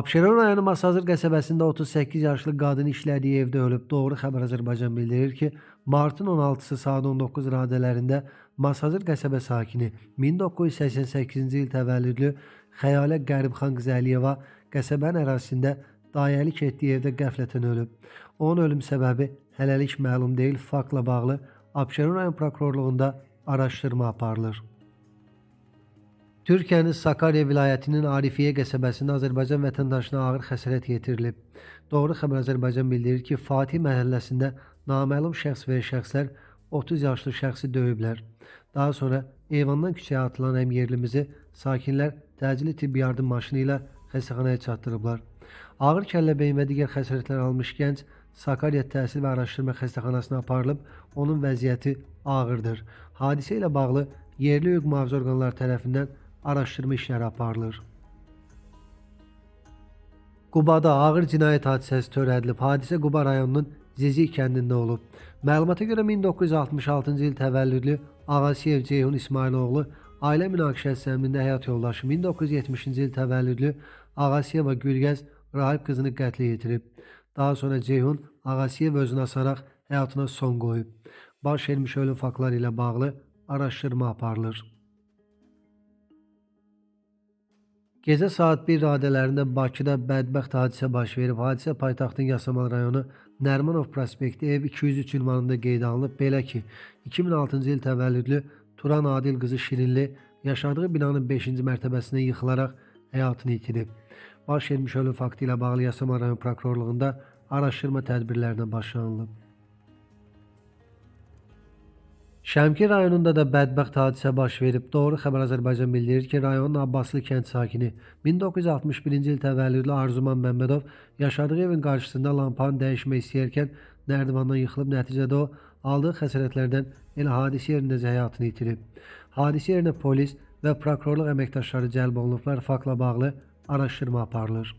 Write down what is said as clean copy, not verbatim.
Abşeron rayonu Masazır qəsəbəsində 38 yaşlı qadın işlədiyi evdə ölüb. Doğru xəbər Azərbaycan bildirir ki, martın 16-sı saat 19 radələrində Masazır qəsəbə sakini 1988-ci il təvəllüdlü Xəyalə Qəribxan qızı Əliyeva qəsəbənin ərazisində dayəlik etdiyi evdə qəflətən ölüb. Onun ölüm səbəbi hələlik məlum deyil. Faktla bağlı Abşeron rayon prokurorluğunda araşdırma aparılır. Türkiyənin Sakarya vilayətinin Arifiyə qəsəbəsində Azərbaycan vətəndaşına ağır xəsarət yetirilib. Doğru xəbər Azərbaycan bildirir ki, Fatih məhəlləsində naməlum şəxs və şəxslər 30 yaşlı şəxsi döyüblər. Daha sonra eyvandan küçəyə atılan həmyerlimizi sakinlər təcili tibbi yardım maşını ilə xəstəxanaya çatdırıblar. Ağır kəllə beyin və digər xəsarətlər almış gənc Sakarya Təhsil və Araşdırma Xəstəxanasına aparılıb, onun vəziyyəti ağırdır. Hadisə ilə bağlı yerli hüquq mühafizə orqanları tərəfindən araşdırma işləri aparılır. Qubada ağır cinayət hadisəsi törədilib. Hadisə Quba rayonunun Zizik kəndində olub. Məlumata görə 1966-cı il təvəllüdlü Ağasiyev Ceyhun İsmailoğlu ailə münaqişəsi zəminində həyat yoldaşı 1970-ci il təvəllüdlü Ağasiyeva Gülgəz Rahib qızını qətlə yetirib. Daha sonra Ceyhun Ağasiyev özünü asaraq həyatına son qoyub. Baş vermiş ölüm faktları ilə bağlı araşdırma aparılır. Gecə saat 1 radələrində Bakıda bədbəxt hadisə baş verib. Hadisə paytaxtın Yasamal rayonu Nərmanov prospekti ev 203 ünvanında qeydə alınıb. Belə ki, 2006-cı il təvəllüdlü Turan Adil qızı Şirinli yaşadığı binanın 5-ci mərtəbəsinə yıxılaraq həyatını itirib. Baş vermiş ölüm faktı ilə bağlı Yasamal rayon prokurorluğunda araşdırma tədbirlərinə başlanılıb. Şəmkir rayonunda da bədbəxt hadisə baş verib. Doğru xəbər Azərbaycan bildirir ki, rayonun Abbaslı kənd sakini 1961-ci il təvəllüdlü Arzuman Məmmədov yaşadığı evin qarşısında lampanı dəyişmək istəyərkən nərdivandan yıxılıb. Nəticədə o aldığı xəsarətlərdən elə hadisə yerindəcə həyatını itirib. Hadisə yerinə polis və prokurorluq əməkdaşları cəlb olunublar. Faktla bağlı araşdırma aparılır.